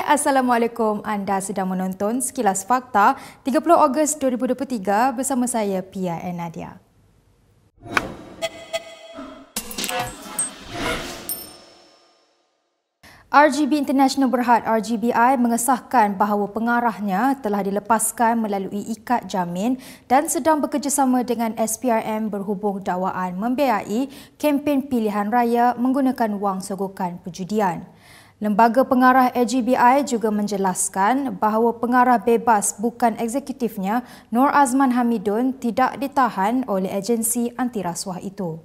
Assalamualaikum. Anda sedang menonton Sekilas Fakta 30 Ogos 2023 bersama saya Pia Nadia. RGB International Berhad RGBI mengesahkan bahawa pengarahnya telah dilepaskan melalui ikat jamin dan sedang bekerjasama dengan SPRM berhubung dakwaan membiayai kempen pilihan raya menggunakan wang sogokan perjudian. Lembaga pengarah RGBI juga menjelaskan bahawa pengarah bebas bukan eksekutifnya Nur Azman Hamidun tidak ditahan oleh agensi anti rasuah itu.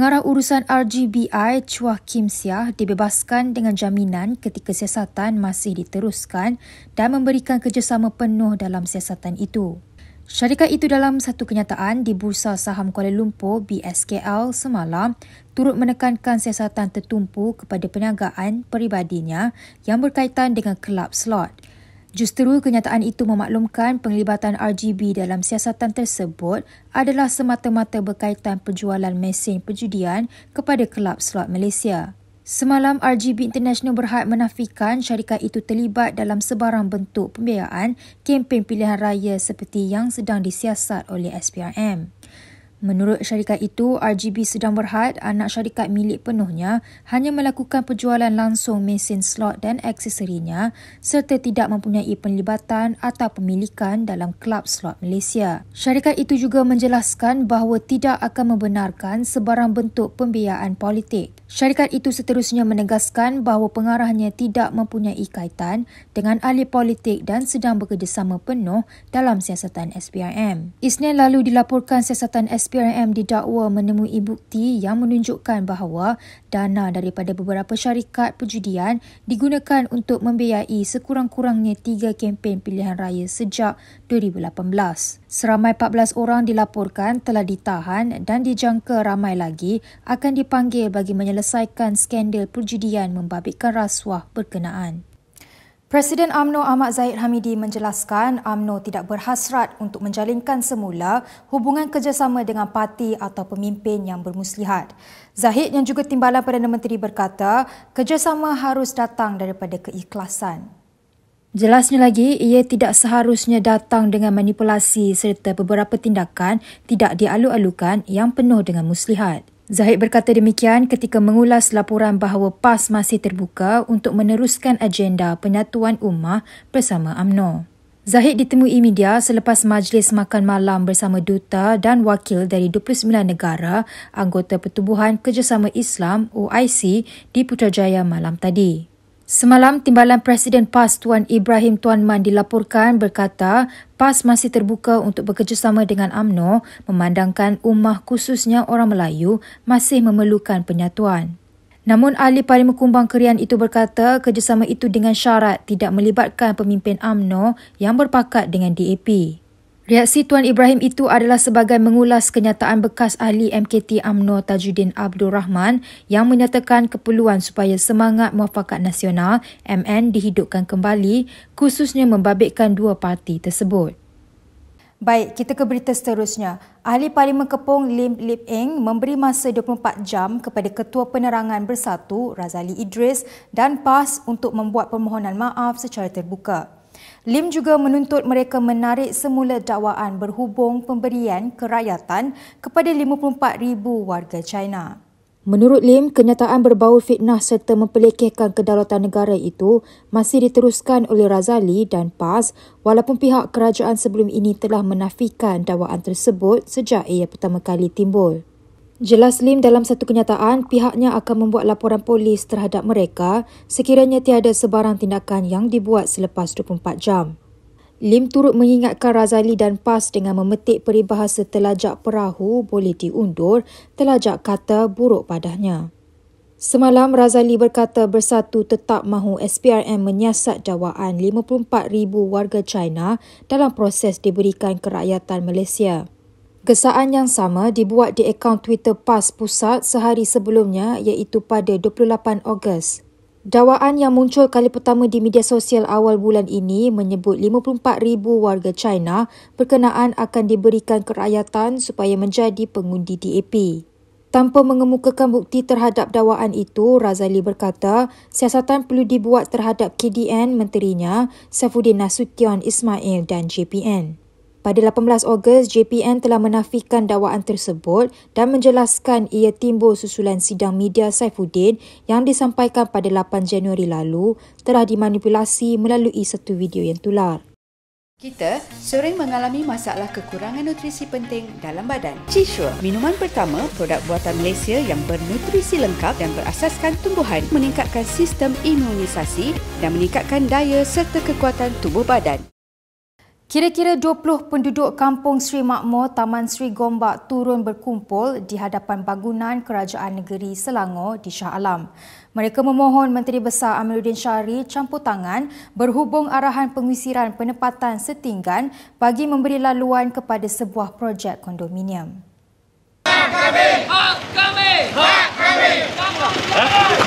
Pengarah urusan RGBI Chua Kim Siah dibebaskan dengan jaminan ketika siasatan masih diteruskan dan memberikan kerjasama penuh dalam siasatan itu. Syarikat itu dalam satu kenyataan di Bursa Saham Kuala Lumpur BSKL semalam turut menekankan siasatan tertumpu kepada perniagaan peribadinya yang berkaitan dengan kelab slot. Justeru kenyataan itu memaklumkan penglibatan RGB dalam siasatan tersebut adalah semata-mata berkaitan penjualan mesin perjudian kepada kelab slot Malaysia. Semalam, RGB International Berhad menafikan syarikat itu terlibat dalam sebarang bentuk pembiayaan kempen pilihan raya seperti yang sedang disiasat oleh SPRM. Menurut syarikat itu, RGB Sedang Berhad, anak syarikat milik penuhnya, hanya melakukan penjualan langsung mesin slot dan aksesorinya serta tidak mempunyai penlibatan atau pemilikan dalam kelab slot Malaysia. Syarikat itu juga menjelaskan bahawa tidak akan membenarkan sebarang bentuk pembiayaan politik. Syarikat itu seterusnya menegaskan bahawa pengarahnya tidak mempunyai kaitan dengan ahli politik dan sedang bekerjasama penuh dalam siasatan SPRM. Isnin lalu dilaporkan siasatan SPRM didakwa menemui bukti yang menunjukkan bahawa dana daripada beberapa syarikat perjudian digunakan untuk membiayai sekurang-kurangnya 3 kempen pilihan raya sejak 2018. Seramai 14 orang dilaporkan telah ditahan dan dijangka ramai lagi akan dipanggil bagi menyelesaikan skandal perjudian membabitkan rasuah berkenaan. Presiden UMNO Ahmad Zahid Hamidi menjelaskan UMNO tidak berhasrat untuk menjalinkan semula hubungan kerjasama dengan parti atau pemimpin yang bermuslihat. Zahid yang juga Timbalan Perdana Menteri berkata, kerjasama harus datang daripada keikhlasan. Jelasnya lagi, ia tidak seharusnya datang dengan manipulasi serta beberapa tindakan tidak dialu-alukan yang penuh dengan muslihat. Zahid berkata demikian ketika mengulas laporan bahawa PAS masih terbuka untuk meneruskan agenda penyatuan ummah bersama UMNO. Zahid ditemui media selepas majlis makan malam bersama duta dan wakil dari 29 negara anggota Pertubuhan Kerjasama Islam OIC di Putrajaya malam tadi. Semalam, Timbalan Presiden PAS Tuan Ibrahim Tuan Man dilaporkan berkata PAS masih terbuka untuk bekerjasama dengan UMNO memandangkan ummah khususnya orang Melayu masih memerlukan penyatuan. Namun, ahli Parlimen Kumbang Kerian itu berkata kerjasama itu dengan syarat tidak melibatkan pemimpin UMNO yang berpakat dengan DAP. Reaksi Tuan Ibrahim itu adalah sebagai mengulas kenyataan bekas ahli MKT UMNO Tajuddin Abdul Rahman yang menyatakan keperluan supaya semangat muafakat nasional MN dihidupkan kembali, khususnya membabitkan dua parti tersebut. Baik, kita ke berita seterusnya. Ahli Parlimen Kepong Lim Lip Eng memberi masa 24 jam kepada Ketua Penerangan Bersatu Razali Idris dan PAS untuk membuat permohonan maaf secara terbuka. Lim juga menuntut mereka menarik semula dakwaan berhubung pemberian kerakyatan kepada 54,000 warga China. Menurut Lim, kenyataan berbau fitnah serta mempelekehkan kedaulatan negara itu masih diteruskan oleh Razali dan PAS walaupun pihak kerajaan sebelum ini telah menafikan dakwaan tersebut sejak ia pertama kali timbul. Jelas Lim dalam satu kenyataan, pihaknya akan membuat laporan polis terhadap mereka sekiranya tiada sebarang tindakan yang dibuat selepas 24 jam. Lim turut mengingatkan Razali dan PAS dengan memetik peribahasa telajak perahu boleh diundur, telajak kata buruk padanya. Semalam, Razali berkata Bersatu tetap mahu SPRM menyiasat dakwaan 54,000 warga China dalam proses diberikan kerakyatan Malaysia. Gesaan yang sama dibuat di akaun Twitter PAS Pusat sehari sebelumnya iaitu pada 28 Ogos. Dakwaan yang muncul kali pertama di media sosial awal bulan ini menyebut 54,000 warga China berkenaan akan diberikan kerakyatan supaya menjadi pengundi DAP. Tanpa mengemukakan bukti terhadap dakwaan itu, Razali berkata siasatan perlu dibuat terhadap KDN, menterinya, Saifuddin Nasution Ismail dan JPN. Pada 18 Ogos, JPN telah menafikan dakwaan tersebut dan menjelaskan ia timbul susulan sidang media Saifuddin yang disampaikan pada 8 Januari lalu telah dimanipulasi melalui satu video yang tular. Kita sering mengalami masalah kekurangan nutrisi penting dalam badan. Chisure, minuman pertama produk buatan Malaysia yang bernutrisi lengkap dan berasaskan tumbuhan, meningkatkan sistem imunisasi dan meningkatkan daya serta kekuatan tubuh badan. Kira-kira 20 penduduk Kampung Sri Makmur, Taman Sri Gombak turun berkumpul di hadapan bangunan Kerajaan Negeri Selangor di Shah Alam. Mereka memohon Menteri Besar Amiruddin Syari campur tangan berhubung arahan pengusiran penempatan setinggan bagi memberi laluan kepada sebuah projek kondominium. Hak kami! Hak kami! Hak kami!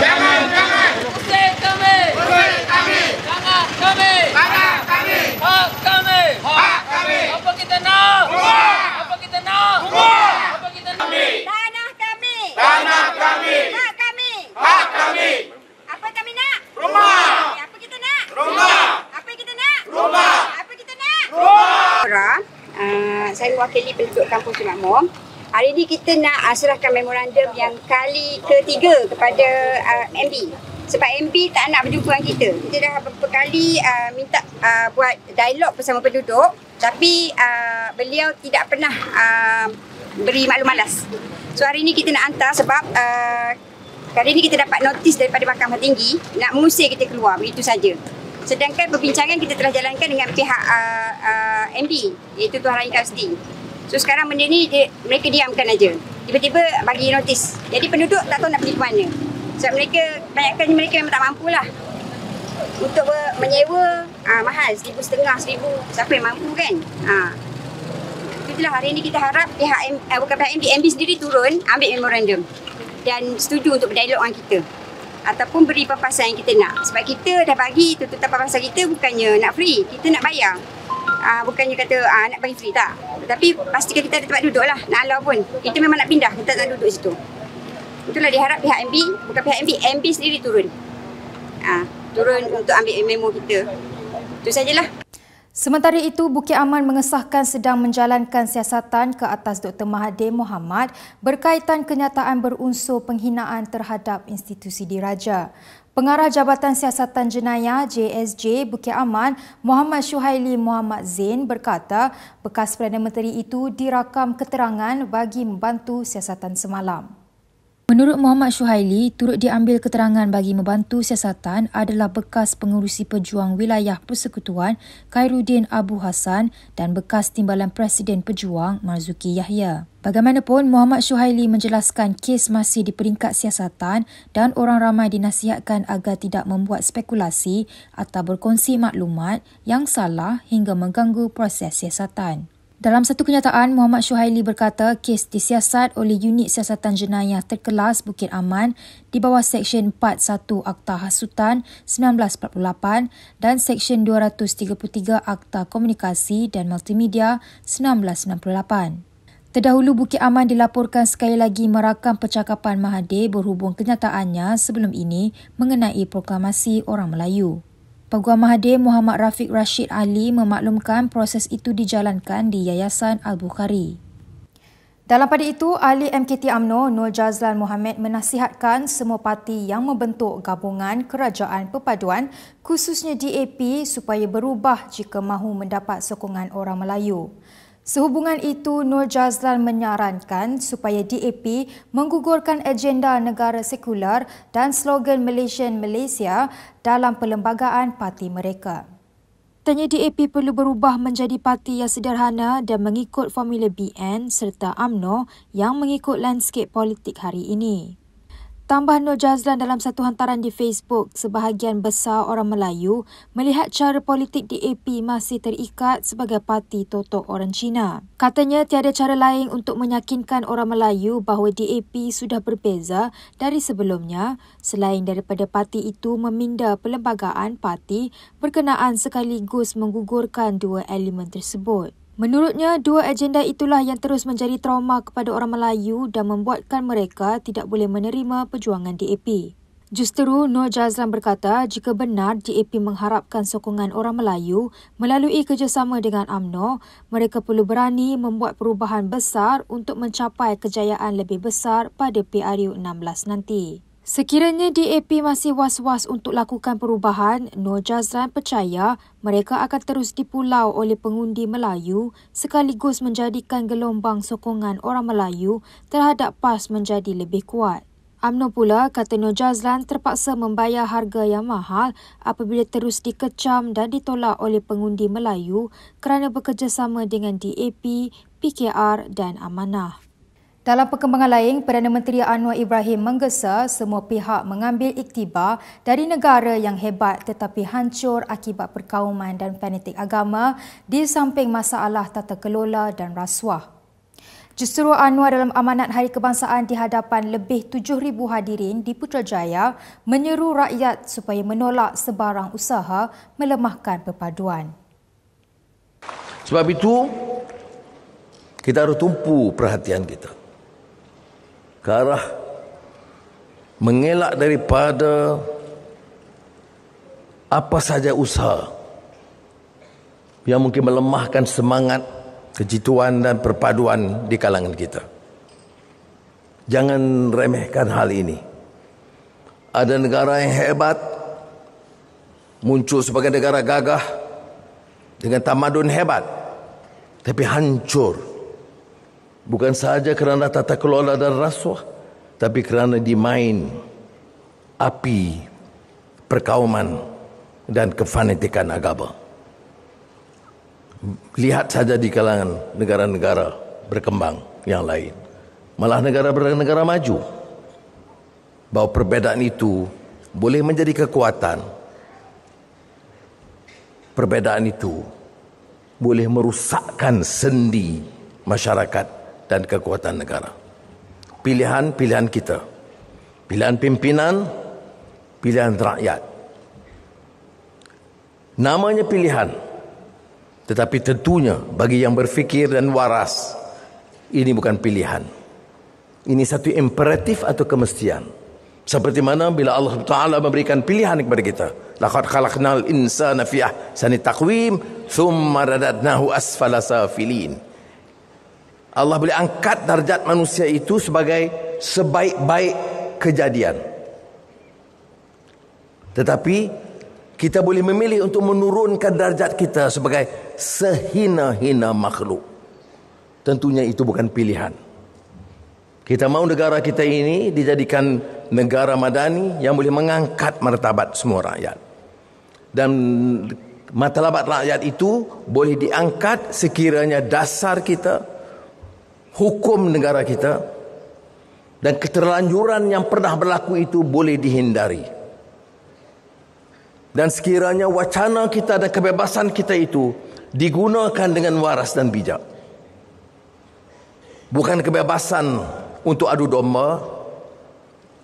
Jangan! Usir kami! Usir kami! Jangan kami! Jangan kami! Hak kami! Hak kami! Apa kita nak? Rumah! Apa kita nak? Rumah! Apa kita nak? Tanah kami! Tanah kami! Hak kami! Hak kami! Apa kami nak? Rumah! Apa kita nak? Rumah! Apa kita nak? Rumah! Apa kita nak? Rumah! Saya mewakili penduduk Kampung Sri Makmur. Hari ini kita nak serahkan memorandum yang kali ketiga kepada MB. Sebab MB tak nak berjumpa dengan kita. Kita dah beberapa kali minta buat dialog bersama penduduk, tapi beliau tidak pernah beri maklum malas. So hari ini kita nak hantar sebab kali ini kita dapat notis daripada Mahkamah Tinggi nak mengusir kita keluar, begitu saja. Sedangkan perbincangan kita telah jalankan dengan pihak MB, iaitu Tuan Rahim Kasdi. So sekarang benda ni mereka diamkan aja. Tiba-tiba bagi notis. Jadi penduduk tak tahu nak pergi ke mana. Sebab kebanyakan mereka memang tak mampulah. Untuk menyewa mahal, RM1,500, RM1,000. Siapa yang mampu kan? Itulah hari ini kita harap pihak MB sendiri turun ambil memorandum dan setuju untuk berdialog dengan kita. Ataupun beri papasan yang kita nak. Sebab kita dah bagi tuntutan papasan kita bukannya nak free. Kita nak bayar. Bukannya kata nak bagi free, tak. Tapi pastikan kita ada tempat duduk lah. Nak halau pun. Kita memang nak pindah. Kita tak nak duduk situ. Itulah diharap pihak MB, bukan pihak MB sendiri turun. Turun untuk ambil memo kita. Itu sajalah. Sementara itu, Bukit Aman mengesahkan sedang menjalankan siasatan ke atas Dr. Mahathir Mohamad berkaitan kenyataan berunsur penghinaan terhadap institusi diraja. Pengarah Jabatan Siasatan Jenayah JSJ Bukit Aman, Muhammad Syuhaili Muhammad Zain berkata bekas Perdana Menteri itu dirakam keterangan bagi membantu siasatan semalam. Menurut Muhammad Syuhaili, turut diambil keterangan bagi membantu siasatan adalah bekas pengerusi pejuang wilayah Persekutuan Khairuddin Abu Hassan dan bekas Timbalan Presiden Pejuang Marzuki Yahya. Bagaimanapun, Muhammad Syuhaili menjelaskan kes masih di peringkat siasatan dan orang ramai dinasihatkan agar tidak membuat spekulasi atau berkongsi maklumat yang salah hingga mengganggu proses siasatan. Dalam satu kenyataan, Muhammad Syuhaili berkata kes disiasat oleh Unit Siasatan Jenayah Terkelas Bukit Aman di bawah Seksyen 41 Akta Hasutan 1948 dan Seksyen 233 Akta Komunikasi dan Multimedia 1998. Terdahulu, Bukit Aman dilaporkan sekali lagi merakam percakapan Mahathir berhubung kenyataannya sebelum ini mengenai proklamasi orang Melayu. Peguam Mahathir Muhammad Rafiq Rashid Ali memaklumkan proses itu dijalankan di Yayasan Al-Bukhari. Dalam pada itu, Ahli MKT UMNO Nur Jazlan Mohammed menasihatkan semua parti yang membentuk gabungan kerajaan perpaduan khususnya DAP supaya berubah jika mahu mendapat sokongan orang Melayu. Sehubungan itu, Nur Jazlan menyarankan supaya DAP menggugurkan agenda negara sekular dan slogan Malaysian Malaysia dalam perlembagaan parti mereka. Tanya DAP perlu berubah menjadi parti yang sederhana dan mengikut formula BN serta UMNO yang mengikut landscape politik hari ini. Tambah Nur Jazlan dalam satu hantaran di Facebook, sebahagian besar orang Melayu melihat cara politik DAP masih terikat sebagai parti totok orang Cina. Katanya tiada cara lain untuk meyakinkan orang Melayu bahawa DAP sudah berbeza dari sebelumnya selain daripada parti itu meminda perlembagaan parti berkenaan sekaligus menggugurkan dua elemen tersebut. Menurutnya, dua agenda itulah yang terus menjadi trauma kepada orang Melayu dan membuatkan mereka tidak boleh menerima perjuangan DAP. Justeru, Nur Jazlan berkata jika benar DAP mengharapkan sokongan orang Melayu melalui kerjasama dengan UMNO, mereka perlu berani membuat perubahan besar untuk mencapai kejayaan lebih besar pada PRU 16 nanti. Sekiranya DAP masih was-was untuk lakukan perubahan, Nur Jazlan percaya mereka akan terus dipulau oleh pengundi Melayu sekaligus menjadikan gelombang sokongan orang Melayu terhadap PAS menjadi lebih kuat. UMNO pula, kata Nur Jazlan, terpaksa membayar harga yang mahal apabila terus dikecam dan ditolak oleh pengundi Melayu kerana bekerjasama dengan DAP, PKR dan Amanah. Dalam perkembangan lain, Perdana Menteri Anwar Ibrahim menggesa semua pihak mengambil iktibar dari negara yang hebat tetapi hancur akibat perkauman dan fanatik agama di samping masalah tata kelola dan rasuah. Justeru Anwar dalam amanat Hari Kebangsaan di hadapan lebih 7,000 hadirin di Putrajaya menyeru rakyat supaya menolak sebarang usaha melemahkan perpaduan. Sebab itu, kita harus tumpu perhatian kita ke arah mengelak daripada apa saja usaha yang mungkin melemahkan semangat, kejituan dan perpaduan di kalangan kita. Jangan remehkan hal ini. Ada negara yang hebat, muncul sebagai negara gagah dengan tamadun hebat, tapi hancur. Bukan sahaja kerana tata kelola dan rasuah, tapi kerana dimain api perkauman dan kefanatikan agama. Lihat saja di kalangan negara-negara berkembang yang lain, malah negara-negara maju, bahawa perbezaan itu boleh menjadi kekuatan. Perbezaan itu boleh merusakkan sendi masyarakat dan kekuatan negara. Pilihan-pilihan kita, pilihan pimpinan, pilihan rakyat. Namanya pilihan, tetapi tentunya bagi yang berfikir dan waras, ini bukan pilihan. Ini satu imperatif atau kemestian. Seperti mana bila Allah Ta'ala memberikan pilihan kepada kita. Laqad khalaqnal insana fi ahsani taqwim, thumma radadnahu asfala safilin. Allah boleh angkat darjat manusia itu sebagai sebaik-baik kejadian. Tetapi kita boleh memilih untuk menurunkan darjat kita sebagai sehina-hina makhluk. Tentunya itu bukan pilihan. Kita mahu negara kita ini dijadikan negara madani yang boleh mengangkat martabat semua rakyat. Dan martabat rakyat itu boleh diangkat sekiranya dasar kita, hukum negara kita dan keterlanjuran yang pernah berlaku itu boleh dihindari. Dan sekiranya wacana kita dan kebebasan kita itu digunakan dengan waras dan bijak. Bukan kebebasan untuk adu domba,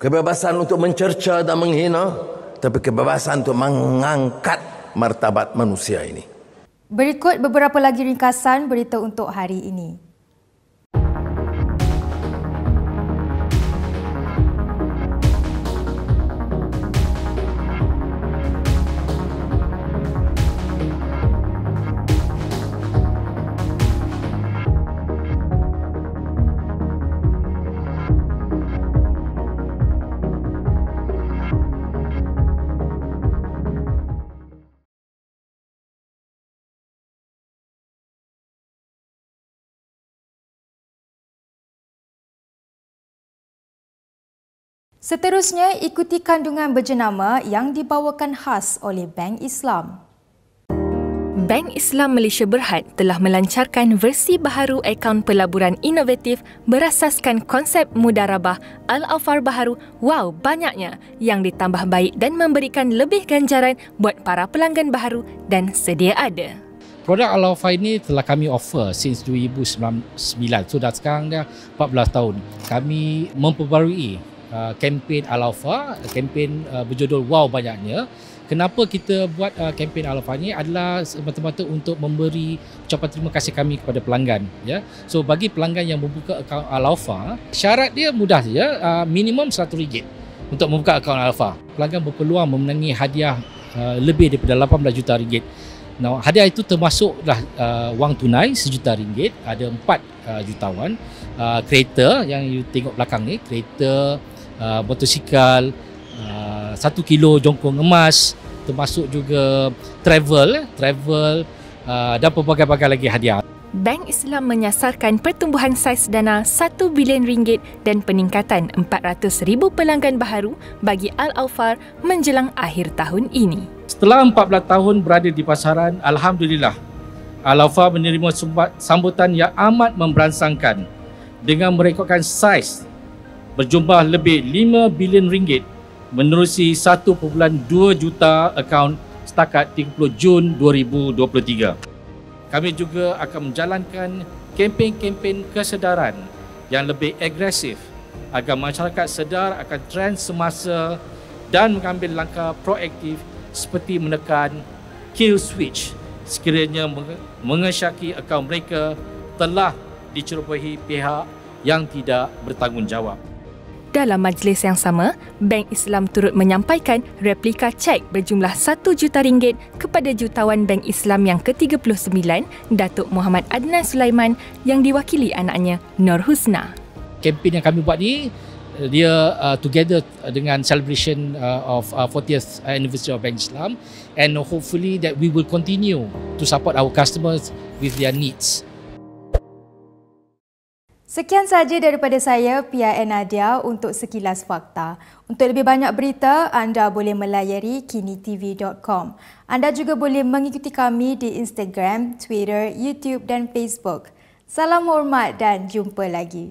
kebebasan untuk mencerca dan menghina, tapi kebebasan untuk mengangkat martabat manusia ini. Berikut beberapa lagi ringkasan berita untuk hari ini. Seterusnya, ikuti kandungan berjenama yang dibawakan khas oleh Bank Islam. Bank Islam Malaysia Berhad telah melancarkan versi baharu akaun pelaburan inovatif berasaskan konsep mudarabah Al-Awfar baharu wow banyaknya yang ditambah baik dan memberikan lebih ganjaran buat para pelanggan baharu dan sedia ada. Produk Al-Awfar ini telah kami offer since 2009, sudah sekarang dah 14 tahun. Kami memperbarui kempen Al-Awfar, kempen berjudul Wow Banyaknya, kenapa kita buat kempen Al-Alfar ni adalah semata-mata untuk memberi ucapan terima kasih kami kepada pelanggan, ya. So bagi pelanggan yang membuka akaun Al-Alfar, syarat dia mudah saja, minimum RM100 untuk membuka akaun Al-Alfar. Pelanggan berpeluang memenangi hadiah lebih daripada RM18 juta. Nah, hadiah itu termasuklah wang tunai RM1 juta, ada 4 jutawan, kereta yang you tengok belakang ni, kereta, motosikal, 1 kilo jongkong emas, termasuk juga travel dan pelbagai-bagai lagi hadiah. Bank Islam menyasarkan pertumbuhan saiz dana RM1 bilion dan peningkatan 400,000 pelanggan baharu bagi Al-Alfar menjelang akhir tahun ini. Setelah 14 tahun berada di pasaran, Alhamdulillah, Al-Alfar menerima sambutan yang amat memberansangkan dengan merekodkan saiz berjumlah lebih RM5 bilion menerusi 1.2 juta akaun setakat 30 Jun 2023. Kami juga akan menjalankan kempen-kempen kesedaran yang lebih agresif agar masyarakat sedar akan trend semasa dan mengambil langkah proaktif seperti menekan kill switch sekiranya mengesyaki akaun mereka telah dicerobohi pihak yang tidak bertanggungjawab. Dalam majlis yang sama, Bank Islam turut menyampaikan replika cek berjumlah RM1 juta kepada jutawan Bank Islam yang ke-39, Datuk Muhammad Adnan Sulaiman, yang diwakili anaknya Nur Husna. Kempen yang kami buat ni, dia together dengan celebration of 40th anniversary of Bank Islam, and hopefully that we will continue to support our customers with their needs. Sekian sahaja daripada saya, PIN Nadia, untuk Sekilas Fakta. Untuk lebih banyak berita, anda boleh melayari kinitv.com. Anda juga boleh mengikuti kami di Instagram, Twitter, YouTube dan Facebook. Salam hormat dan jumpa lagi.